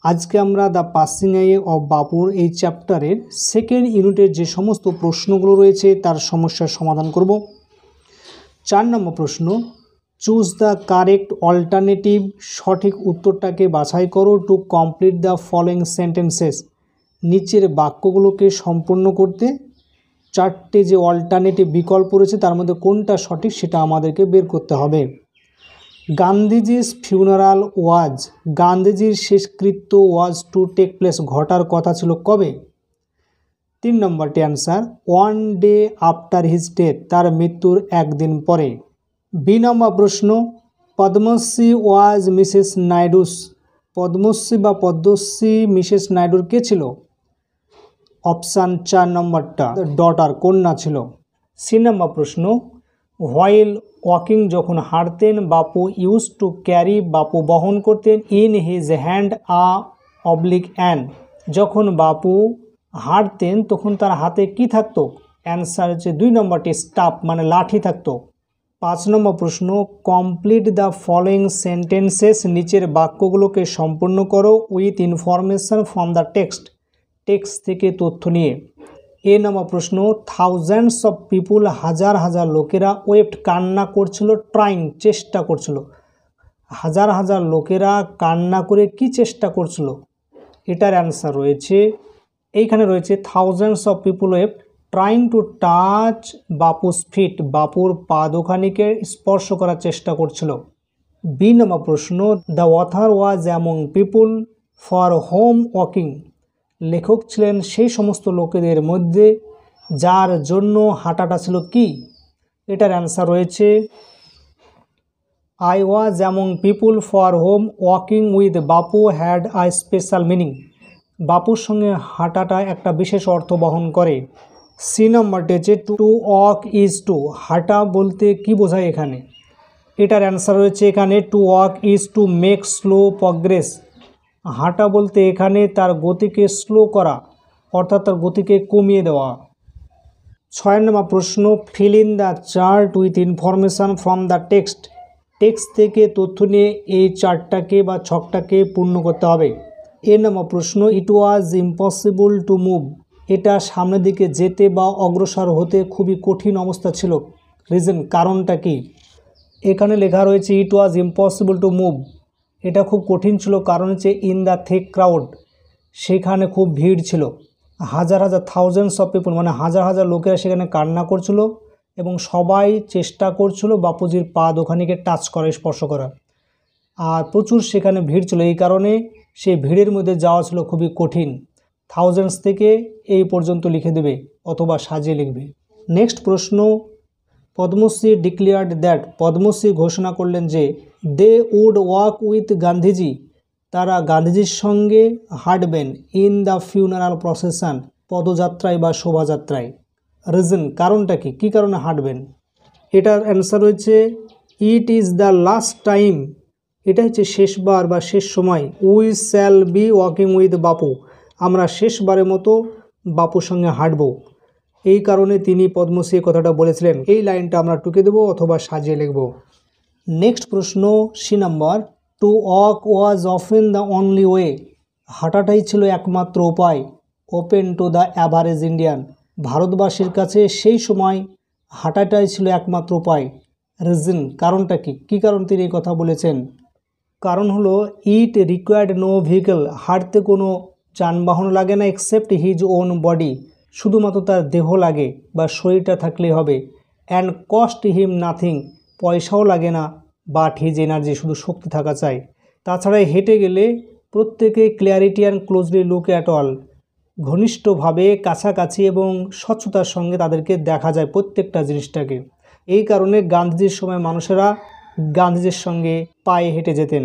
আজকে আমরা the passing away of বাপুর এই চ্যাপ্টারের সেকেন্ড ইউনিটের যে সমস্ত প্রশ্নগুলো রয়েছে তার সমস্যার সমাধান করব। 4 নম্বর প্রশ্ন, চুজ দ্য কারেক্ট অল্টারনেটিভ, সঠিক উত্তরটাকে বাছাই করো to complete the following sentences. নিচের বাক্যগুলোকে সম্পূর্ণ করতে 4টে যে অল্টারনেটিভ বিকল্প রয়েছে তার মধ্যে কোনটা সঠিক সেটা আমাদেরকে বের করতে হবে। গান্ধীজির ফিউনারাল ওয়াজ, গান্ধীজির শেষকৃত্য ওয়াজ টু টেক প্লেস, ঘটার কথা ছিল কবে? 3 নম্বরটি answer, 1 day after his death, তার মৃত্যুর একদিন পরে। বি নম্বর প্রশ্ন, পদ্মশ্রী ওয়াজ মিসেস নাইডুস, পদ্মশ্রী বা পদ্মশ্রী মিসেস নাইডুর কে ছিল? অপশান 4 নম্বরটা, ডটার, কন্যা ছিল। সি নম্বর প্রশ্ন, হোয়াইল ওয়াকিং, যখন হাঁটতেন বাপু ইউজ টু ক্যারি, বাপু বহন করতেন in his hand a oblique an, যখন বাপু হাঁটতেন তখন তার হাতে কি থাকতো? অ্যান্সার হচ্ছে 2 নম্বরটি, স্টাফ মানে লাঠি থাকতো। 5 নম্বর প্রশ্ন, কমপ্লিট দ্য ফলোয়িং সেন্টেন্সেস, নিচের বাক্যগুলোকে সম্পূর্ণ করো with information from the text, text থেকে তথ্য নিয়ে। এ নম্বর প্রশ্ন, থাউজেন্ডস অফ পিপুল, হাজার হাজার লোকেরা, ওয়েপ্ট কান্না করছিল, ট্রাইং চেষ্টা করছিল, হাজার হাজার লোকেরা কান্না করে কি চেষ্টা করছিল? এটার অ্যান্সার রয়েছে এইখানে রয়েছে, thousands of people wept trying to touch Bapu's feet, বাপুর পা দুখানিকে স্পর্শ করার চেষ্টা করছিল। বি নম্বর প্রশ্ন, the author was among people for home walking, লেখক ছিলেন সেই সমস্ত লোকেদের মধ্যে যার জন্য হাঁটাটা ছিল কি? এটার অ্যান্সার রয়েছে, I was among people for home walking with Bapu had I special meaning, বাপুর সঙ্গে হাঁটাটা একটা বিশেষ অর্থ বহন করে। সি নম্বরটি হচ্ছে, টু ওয়াক ইজ টু, হাঁটা বলতে কি বোঝায় এখানে? এটার অ্যান্সার রয়েছে এখানে, to walk is to make slow progress, হাঁটা বলতে এখানে তার গতিকে স্লো করা, অর্থাৎ তার গতিকে কমিয়ে দেওয়া। 6 নম্বর প্রশ্ন, fill in the chart with information from the text, text থেকে তথ্য নিয়ে এই চার্টটাকে বা ছকটাকে পূর্ণ করতে হবে। এ নম্বর প্রশ্ন, ইট ওয়াজ ইম্পসিবল টু মুভ, এটা সামনের দিকে যেতে বা অগ্রসর হতে খুবই কঠিন অবস্থা ছিল, রিজন কারণটা কি? এখানে লেখা রয়েছে ইট ওয়াজ ইম্পসিবল টু মুভ, এটা খুব কঠিন ছিল কারণ হচ্ছে ইন দ্য থিক ক্রাউড, সেখানে খুব ভিড় ছিল, হাজার হাজার থাউজেন্ডস অফ পিপল মানে হাজার হাজার লোকেরা সেখানে কান্না করছিল এবং সবাই চেষ্টা করছিল বাপুজির পা দুখানিকে টাচ করা, স্পর্শ করা, আর প্রচুর সেখানে ভিড় ছিল, এই কারণে সেই ভিড়ের মধ্যে যাওয়া ছিল খুবই কঠিন। থাউজেন্ডস থেকে এই পর্যন্ত লিখে দেবে অথবা সাজিয়ে লিখবে। নেক্সট প্রশ্ন, পদ্মশ্রী ডিক্লেয়ার্ড দ্যাট, পদ্মশ্রী ঘোষণা করলেন যে they would walk with Gandhiji, তারা গান্ধীজির সঙ্গে হাঁটবেন ইন দ্য ফিউনারাল প্রসেশন, পদযাত্রায় বা শোভাযাত্রায়। রিজন কারণটা কি, কী কারণে হাঁটবেন? এটার অ্যান্সার হচ্ছে, it is the last time, এটা হচ্ছে শেষবার বা শেষ সময়, we shall be walking with বাপু, আমরা শেষবারের মতো বাপুর সঙ্গে হাঁটব, এই কারণে তিনি পদ্মশ্রী কথাটা বলেছিলেন। এই লাইনটা আমরা টুকে দেব অথবা সাজিয়ে লিখব। নেক্সট প্রশ্ন, C number, to walk was often the only way, হাঁটাটাই ছিল একমাত্র উপায়, open to the average Indian, ভারতবাসীর কাছে সেই সময় হাঁটাটাই ছিল একমাত্র উপায়। রিজন কারণটা কি, কী কারণ তিনি এই কথা বলেছেন? কারণ হলো, ইট রিকোয়ার্ড নো ভেহিকেল, হাঁটতে কোনো যানবাহন লাগে না, এক্সেপ্ট হিজ ওন বডি, শুধুমাত্র তার দেহ লাগে বা শরীরটা থাকলেই হবে, অ্যান্ড কস্ট হিম নাথিং, পয়সাও লাগে না, বাট হিজ এনার্জি, শুধু শক্তি থাকা চাই। তাছাড়া হেঁটে গেলে প্রত্যেকে clarity and closely look at all, ঘনিষ্ঠভাবে কাছাকাছি এবং স্বচ্ছতার সঙ্গে তাদেরকে দেখা যায় প্রত্যেকটা জিনিসটাকে, এই কারণে গান্ধীজির সময় মানুষেরা গান্ধীজির সঙ্গে পায়ে হেঁটে যেতেন।